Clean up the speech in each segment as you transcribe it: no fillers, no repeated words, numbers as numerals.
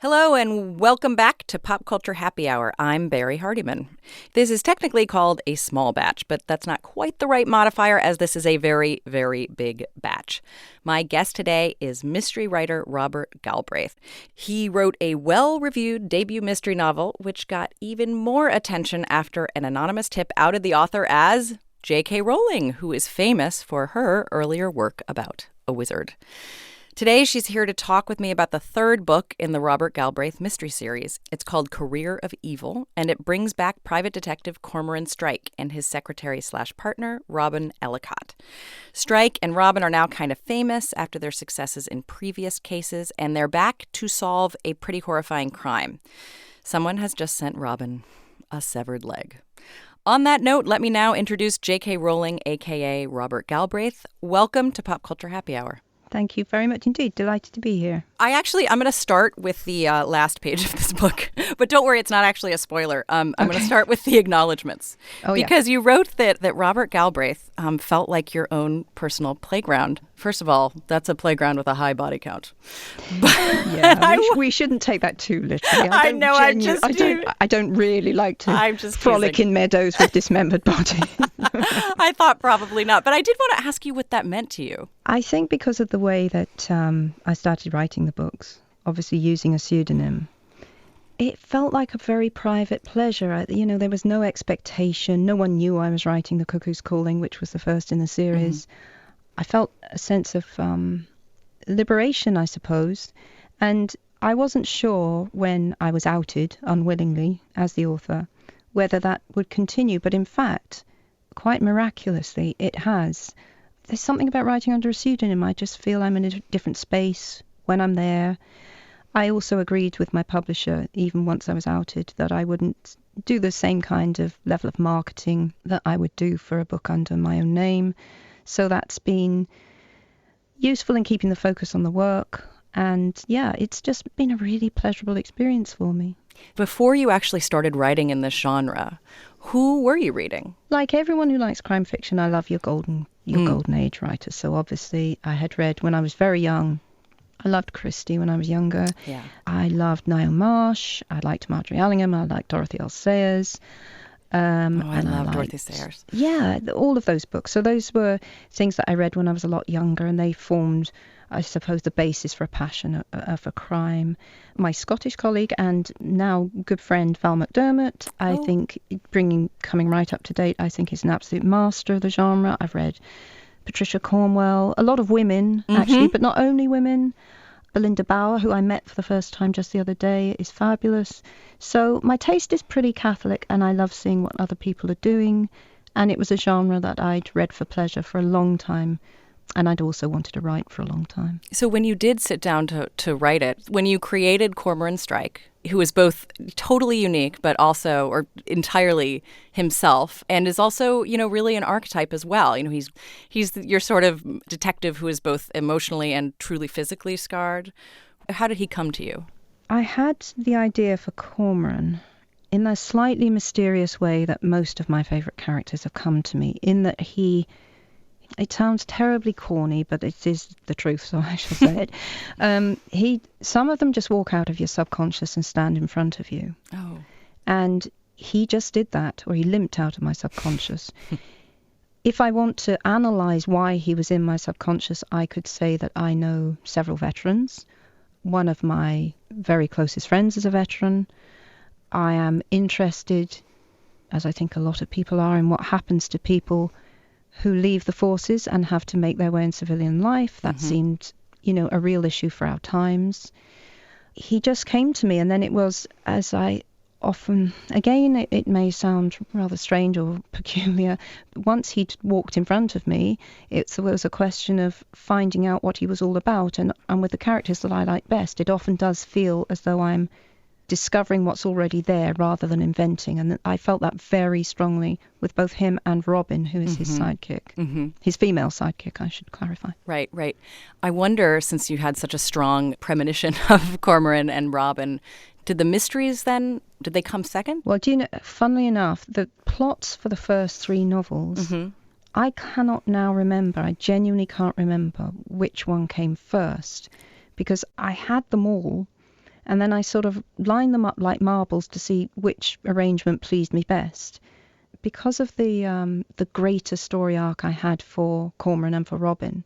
Hello and welcome back to Pop Culture Happy Hour. I'm Barry Hardiman. This is technically called a small batch, but that's not quite the right modifier as this is a very, very big batch. My guest today is mystery writer Robert Galbraith. He wrote a well-reviewed debut mystery novel, which got even more attention after an anonymous tip outed the author as J.K. Rowling, who is famous for her earlier work about a wizard. Today, she's here to talk with me about the third book in the Robert Galbraith mystery series. It's called Career of Evil, and it brings back private detective Cormoran Strike and his secretary/partner, Robin Ellicott. Strike and Robin are now kind of famous after their successes in previous cases, and they're back to solve a pretty horrifying crime. Someone has just sent Robin a severed leg. On that note, let me now introduce J.K. Rowling, a.k.a. Robert Galbraith. Welcome to Pop Culture Happy Hour. Thank you very much indeed. Delighted to be here. I'm going to start with the last page of this book, but don't worry, it's not actually a spoiler. I'm going to start with the acknowledgments. Because you wrote that Robert Galbraith felt like your own personal playground. First of all, that's a playground with a high body count. We shouldn't take that too literally. I don't really like to frolic in meadows with dismembered body. I thought probably not, but I did want to ask you what that meant to you. I think because of the way that I started writing the books, obviously using a pseudonym, it felt like a very private pleasure. There was no expectation. No one knew I was writing The Cuckoo's Calling, which was the first in the series. Mm-hmm. I felt a sense of liberation, I suppose. And I wasn't sure when I was outed unwillingly as the author whether that would continue. But in fact, quite miraculously, it has. There's something about writing under a pseudonym. I just feel I'm in a different space when I'm there. I also agreed with my publisher, even once I was outed, that I wouldn't do the same kind of level of marketing that I would do for a book under my own name. So that's been useful in keeping the focus on the work. And yeah, it's just been a really pleasurable experience for me. Before you actually started writing in this genre, who were you reading? Like everyone who likes crime fiction, I love your golden age writers. So obviously I had read when I was very young. I loved Christie when I was younger. Yeah. I loved Niall Marsh. I liked Marjorie Allingham. I liked Dorothy L. Sayers. I love Dorothy Sayers. Yeah, all of those books. So those were things that I read when I was a lot younger, and they formed, I suppose, the basis for a passion for crime. My Scottish colleague and now good friend Val McDermott, I think, coming right up to date, I think is an absolute master of the genre. I've read Patricia Cornwell, a lot of women, actually, but not only women. Belinda Bauer, who I met for the first time just the other day, is fabulous. So my taste is pretty Catholic, and I love seeing what other people are doing. And it was a genre that I'd read for pleasure for a long time, and I'd also wanted to write for a long time. So when you did sit down to write it, when you created Cormoran Strike, who is both totally unique but also or entirely himself, and is also, really an archetype as well. He's your sort of detective who is both emotionally and truly physically scarred. How did he come to you? I had the idea for Cormoran in a slightly mysterious way that most of my favorite characters have come to me, in that it sounds terribly corny, but it is the truth, so I shall say it. Some of them just walk out of your subconscious and stand in front of you. Oh. And he just did that, or he limped out of my subconscious. If I want to analyze why he was in my subconscious, I could say that I know several veterans. One of my very closest friends is a veteran. I am interested, as I think a lot of people are, in what happens to people who leave the forces and have to make their way in civilian life. That seemed, a real issue for our times. He just came to me, and then it was, as I often, again, it may sound rather strange or peculiar, once he'd walked in front of me, it was a question of finding out what he was all about. And with the characters that I like best, it often does feel as though I'm discovering what's already there rather than inventing. And I felt that very strongly with both him and Robin, who is his sidekick. His female sidekick, I should clarify. Right. I wonder, since you had such a strong premonition of Cormoran and Robin, did the mysteries then, did they come second? Well, funnily enough, the plots for the first three novels, I cannot now remember, I genuinely can't remember which one came first, because I had them all. And then I sort of lined them up like marbles to see which arrangement pleased me best. Because of the greater story arc I had for Cormoran and for Robin,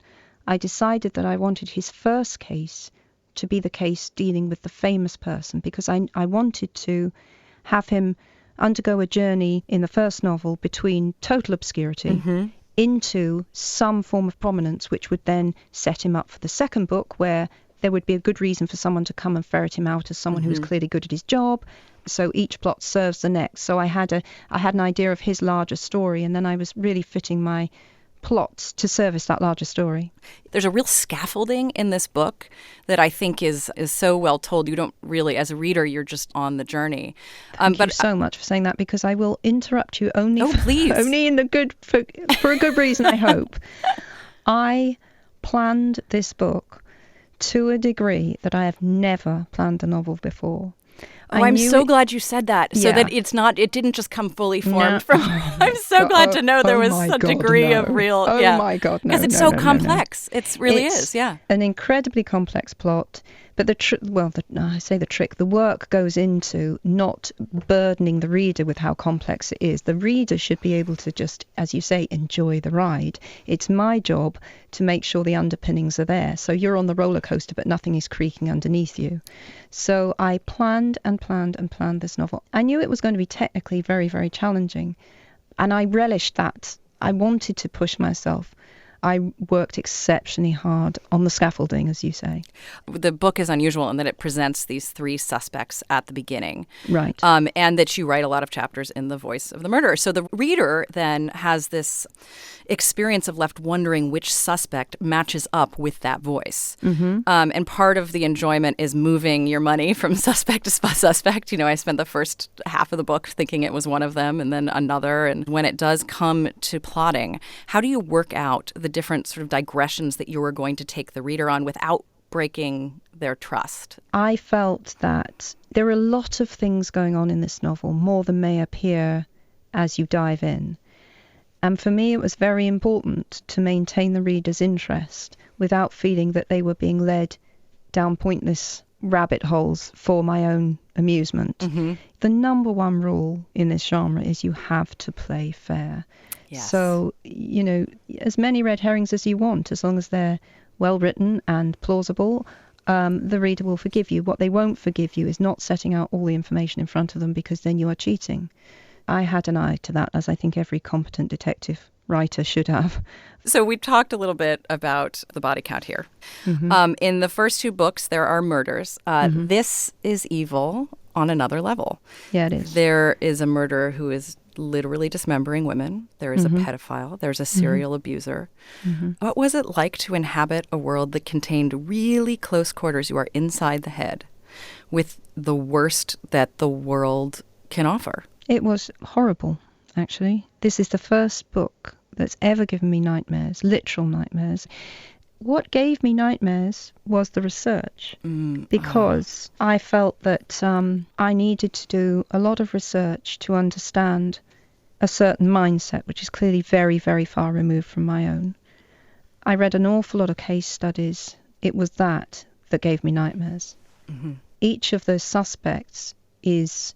I decided that I wanted his first case to be the case dealing with the famous person, because I wanted to have him undergo a journey in the first novel between total obscurity into some form of prominence, which would then set him up for the second book, where there would be a good reason for someone to come and ferret him out as someone who was clearly good at his job. So each plot serves the next. So I had an idea of his larger story, and then I was really fitting my plots to service that larger story. There's a real scaffolding in this book that I think is so well told. You don't really, as a reader, you're just on the journey. Thank you so much for saying that, because I will interrupt you only please. Only in the good for a good reason, I hope. I planned this book to a degree that I have never planned a novel before. I'm so glad you said that, so that it didn't just come fully formed from. I'm so glad to know there was a degree of real. Oh my God, no! Because it's so complex. It really is. Yeah, an incredibly complex plot. But the work goes into not burdening the reader with how complex it is. The reader should be able to just, as you say, enjoy the ride. It's my job to make sure the underpinnings are there. So you're on the roller coaster, but nothing is creaking underneath you. So I planned this novel. I knew it was going to be technically very, very challenging. And I relished that. I wanted to push myself. I worked exceptionally hard on the scaffolding, as you say. The book is unusual in that it presents these three suspects at the beginning. Right. And that you write a lot of chapters in the voice of the murderer. So the reader then has this experience of left wondering which suspect matches up with that voice. And part of the enjoyment is moving your money from suspect to suspect. You know, I spent the first half of the book thinking it was one of them and then another. And when it does come to plotting, how do you work out the different sort of digressions that you were going to take the reader on without breaking their trust? I felt that there are a lot of things going on in this novel, more than may appear as you dive in. And for me, it was very important to maintain the reader's interest without feeling that they were being led down pointless rabbit holes for my own amusement. The number one rule in this genre is you have to play fair. Yes. So, you know, as many red herrings as you want, as long as they're well written and plausible, the reader will forgive you. What they won't forgive you is not setting out all the information in front of them, because then you are cheating. I had an eye to that, as I think every competent detective writer should have. So we've talked a little bit about the body count here. In the first two books, there are murders. This is evil on another level. Yeah, it is. There is a murderer who is literally dismembering women. There is a pedophile. There's a serial abuser. What was it like to inhabit a world that contained really close quarters? You are inside the head with the worst that the world can offer. It was horrible, actually. This is the first book that's ever given me nightmares, literal nightmares. What gave me nightmares was the research, because I felt that I needed to do a lot of research to understand a certain mindset, which is clearly very, very far removed from my own. I read an awful lot of case studies. It was that gave me nightmares. Each of those suspects is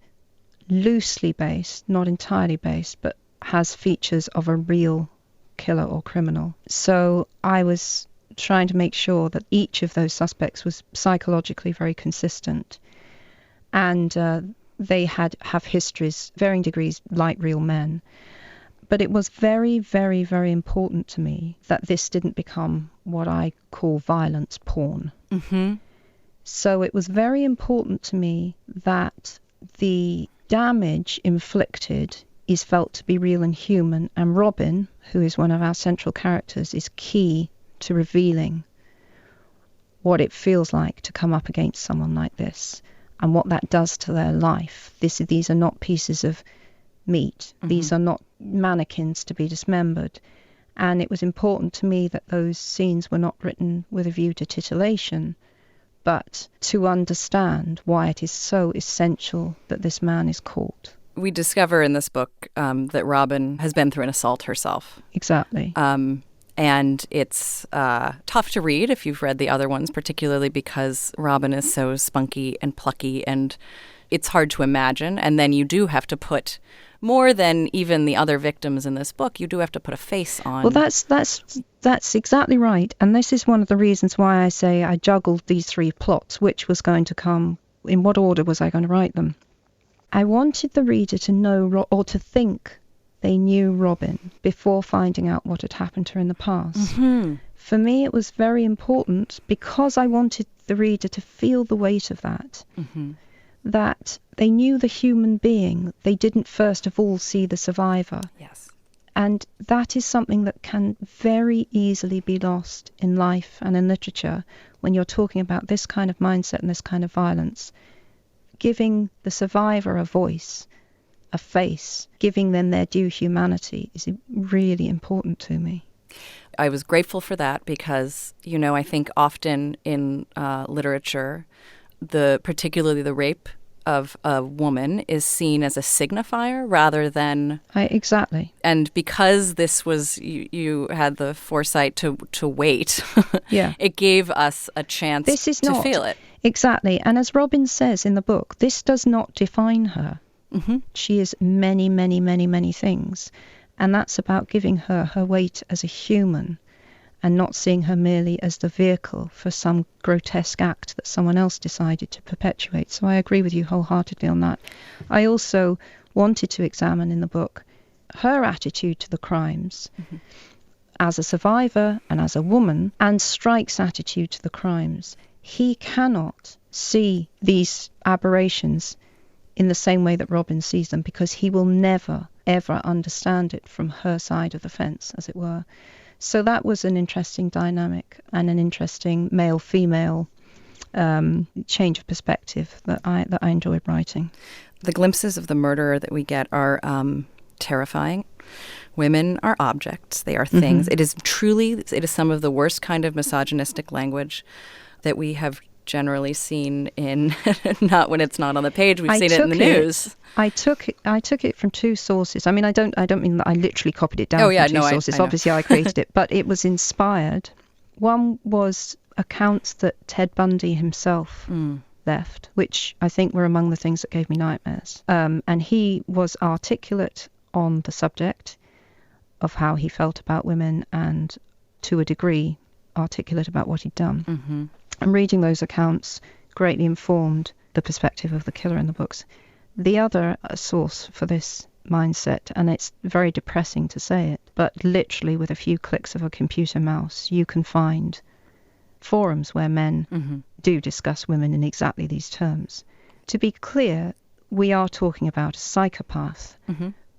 loosely based, not entirely based, but has features of a real killer or criminal. So I was trying to make sure that each of those suspects was psychologically very consistent, and they have histories, varying degrees, like real men. But it was very, very, very important to me that this didn't become what I call violence porn. So it was very important to me that the damage inflicted is felt to be real and human, and Robin, who is one of our central characters, is key to revealing what it feels like to come up against someone like this and what that does to their life. These are not pieces of meat. These are not mannequins to be dismembered. And it was important to me that those scenes were not written with a view to titillation, but to understand why it is so essential that this man is caught. We discover in this book that Robin has been through an assault herself. Exactly. And it's tough to read if you've read the other ones, particularly because Robin is so spunky and plucky, and it's hard to imagine. And then you do have to put, more than even the other victims in this book, you do have to put a face on. Well, that's exactly right. And this is one of the reasons why I say I juggled these three plots, which was going to come, in what order was I going to write them. I wanted the reader to know or to think they knew Robin before finding out what had happened to her in the past. Mm-hmm. For me, it was very important, because I wanted the reader to feel the weight of that, Mm-hmm. that they knew the human being. They didn't first of all see the survivor. Yes. And that is something that can very easily be lost in life and in literature when you're talking about this kind of mindset and this kind of violence. Giving the survivor a voice, a face, giving them their due humanity is really important to me. I was grateful for that because, I think often in literature, particularly the rape of a woman is seen as a signifier rather than... Exactly. And because this was, you had the foresight to wait, yeah. It gave us a chance to feel it. Exactly. And as Robin says in the book, this does not define her. Mm-hmm. She is many, many, many, many things. And that's about giving her weight as a human and not seeing her merely as the vehicle for some grotesque act that someone else decided to perpetuate. So I agree with you wholeheartedly on that. I also wanted to examine in the book her attitude to the crimes mm-hmm. as a survivor and as a woman, and Strike's attitude to the crimes. He cannot see these aberrations in the same way that Robin sees them, because he will never, ever understand it from her side of the fence, as it were. So that was an interesting dynamic and an interesting male-female change of perspective that I enjoyed writing. The glimpses of the murderer that we get are terrifying. Women are objects. They are things. Mm-hmm. It is some of the worst kind of misogynistic language that we have generally seen in, not when it's not on the page, we've seen it in the news. I took it from two sources. I mean, I don't mean that I literally copied it down from two sources. Obviously, I created it, but it was inspired. One was accounts that Ted Bundy himself left, which I think were among the things that gave me nightmares. And he was articulate on the subject of how he felt about women, and to a degree articulate about what he'd done. Mm-hmm. And reading those accounts greatly informed the perspective of the killer in the books. The other source for this mindset, and it's very depressing to say it, but literally with a few clicks of a computer mouse, you can find forums where men do discuss women in exactly these terms. To be clear, we are talking about a psychopath,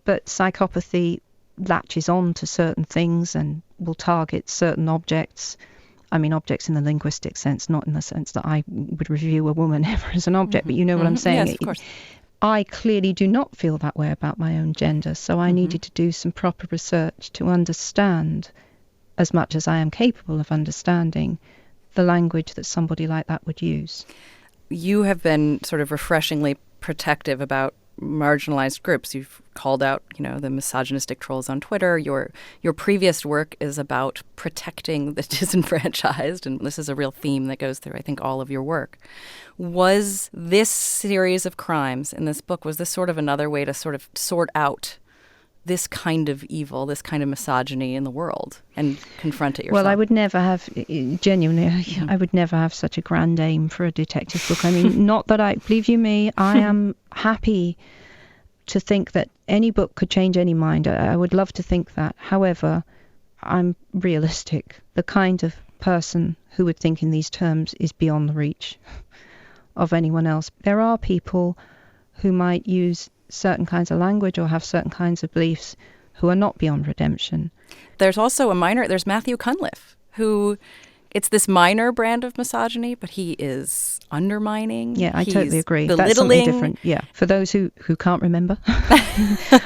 but psychopathy latches on to certain things and will target certain objects. I mean, objects in the linguistic sense, not in the sense that I would review a woman ever as an object, but you know what I'm saying. Yes, of course. I clearly do not feel that way about my own gender, so I needed to do some proper research to understand, as much as I am capable of understanding, the language that somebody like that would use. You have been sort of refreshingly protective about marginalized groups. You've called out, the misogynistic trolls on Twitter. Your previous work is about protecting the disenfranchised, and this is a real theme that goes through, I think, all of your work. Was this series of crimes in this book, was this sort of another way to sort of sort out this kind of evil, this kind of misogyny in the world, and confront it yourself? Well, I would never have, genuinely, I would never have such a grand aim for a detective book. I mean, not that believe you me, I am happy to think that any book could change any mind. I would love to think that. However, I'm realistic. The kind of person who would think in these terms is beyond the reach of anyone else. There are people who might use certain kinds of language or have certain kinds of beliefs who are not beyond redemption. There's also there's Matthew Cunliffe, who, it's this minor brand of misogyny, but he is undermining. Yeah, I totally agree. Belittling. That's something different. Yeah. For those who can't remember,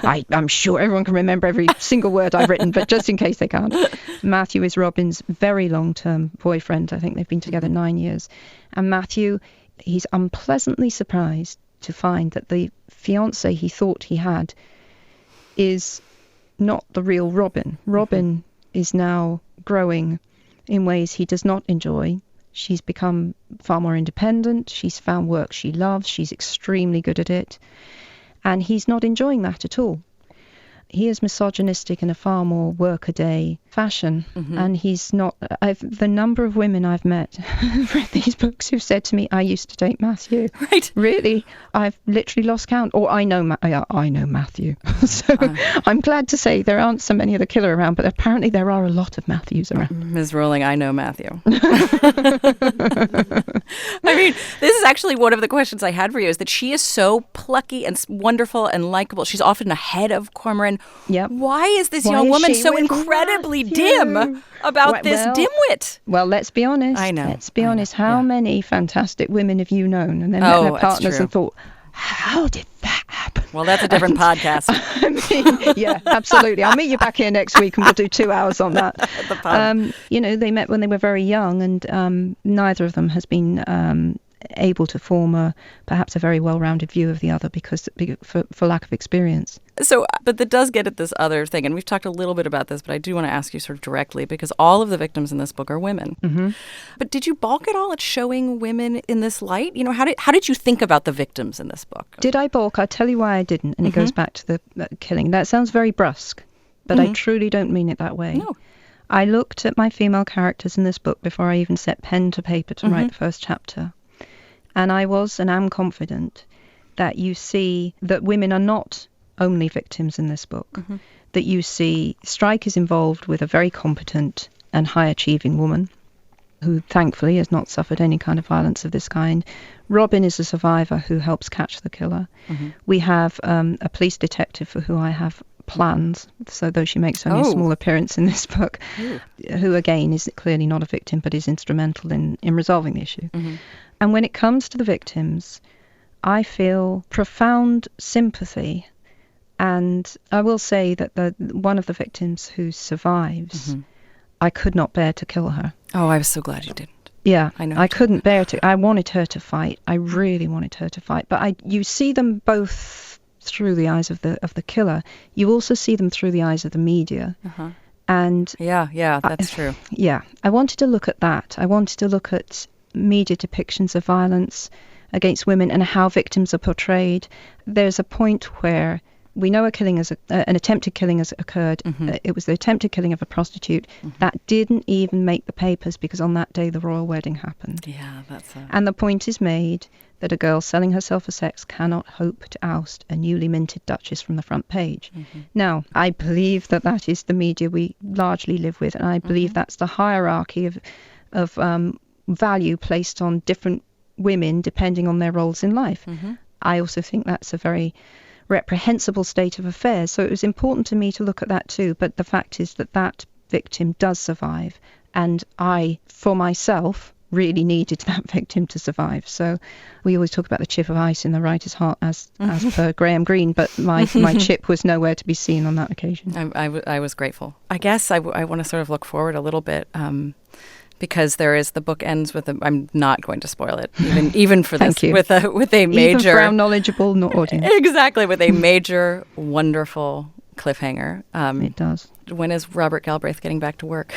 I'm sure everyone can remember every single word I've written, but just in case they can't. Matthew is Robin's very long-term boyfriend. I think they've been together 9 years. And Matthew, he's unpleasantly surprised to find that the fiancée he thought he had is not the real Robin. Robin is now growing in ways he does not enjoy. She's become far more independent. She's found work she loves. She's extremely good at it. And he's not enjoying that at all. He is misogynistic in a far more workaday fashion. And he's not... the number of women I've met who've read these books who've said to me, I used to date Matthew. Right. Really? I've literally lost count. Or I know Matthew. So I'm glad to say there aren't so many of the killer around, but apparently there are a lot of Matthews around. Ms. Rowling, I know Matthew. I mean, this is actually one of the questions I had for you, is that she is so plucky and wonderful and likable. She's often ahead of Cormoran. Yep. Why is this young woman so incredibly dim about this dimwit? Well, let's be honest. I know. Let's be honest. How many fantastic women have you known and then met their partners and thought, how did that happen? Well, that's a different podcast. I mean, yeah, absolutely. I'll meet you back here next week and we'll do 2 hours on that. The pub. They met when they were very young, and neither of them has been able to form perhaps a very well-rounded view of the other for lack of experience. So, but that does get at this other thing, and we've talked a little bit about this, but I do want to ask you sort of directly, because all of the victims in this book are women. Mm-hmm. But did you balk at all at showing women in this light? How did you think about the victims in this book? Did I balk? I'll tell you why I didn't, and it goes back to the killing. That sounds very brusque, but I truly don't mean it that way. No. I looked at my female characters in this book before I even set pen to paper to write the first chapter. And I was and am confident that you see that women are not only victims in this book, that you see Strike is involved with a very competent and high-achieving woman who thankfully has not suffered any kind of violence of this kind. Robin is a survivor who helps catch the killer. We have a police detective for who I have plans, so though she makes only a small appearance in this book, who again is clearly not a victim but is instrumental in resolving the issue. And when it comes to the victims, I feel profound sympathy. And I will say that one of the victims who survives, I could not bear to kill her. Oh, I was so glad you didn't. Yeah, I couldn't bear to. I wanted her to fight. I really wanted her to fight. But you see them both through the eyes of the killer. You also see them through the eyes of the media. And yeah, that's true. Yeah, I wanted to look at that. I wanted to look at media depictions of violence against women and how victims are portrayed. There's a point where we know an attempted killing has occurred. It was the attempted killing of a prostitute. That didn't even make the papers because on that day the royal wedding happened. Yeah, And the point is made that a girl selling herself for sex cannot hope to oust a newly minted duchess from the front page. Now, I believe that is the media we largely live with, and I believe that's the hierarchy of value placed on different women depending on their roles in life. I also think that's a very reprehensible state of affairs. So it was important to me to look at that too. But the fact is that victim does survive. And I, for myself, really needed that victim to survive. So we always talk about the chip of ice in the writer's heart as per Graham Greene, but my chip was nowhere to be seen on that occasion. I was grateful. I guess I want to sort of look forward a little bit. Because the book ends with I'm not going to spoil it, even for this, with a major, even for our knowledgeable audience. Exactly, with a major, wonderful cliffhanger. It does. When is Robert Galbraith getting back to work?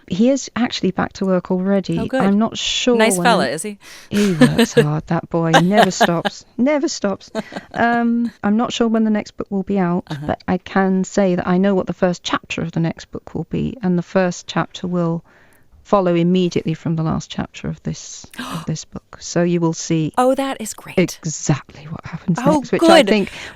He is actually back to work already. Oh, good. I'm not sure. Nice fella, is he? He works hard, that boy. He never stops. Never stops. I'm not sure when the next book will be out, but I can say that I know what the first chapter of the next book will be, and the first chapter will follow immediately from the last chapter of this book. So you will see. Oh, that is great. Exactly what happens next,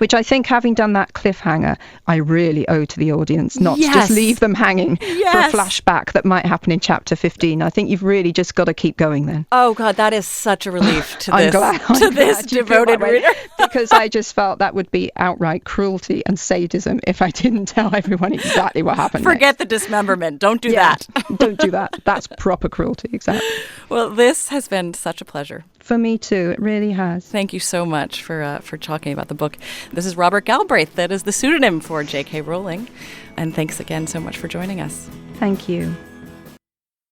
which I think having done that cliffhanger, I really owe to the audience, not to just leave them hanging for a flashback that might happen in chapter 15. I think you've really just got to keep going then. Oh God, that is such a relief to I'm glad this devoted reader. Because I just felt that would be outright cruelty and sadism if I didn't tell everyone exactly what happened. Forget the dismemberment. Don't do that. Don't do that. That's proper cruelty, exactly. Well, this has been such a pleasure. For me too, it really has. Thank you so much for talking about the book. This is Robert Galbraith. That is the pseudonym for J.K. Rowling. And thanks again so much for joining us. Thank you.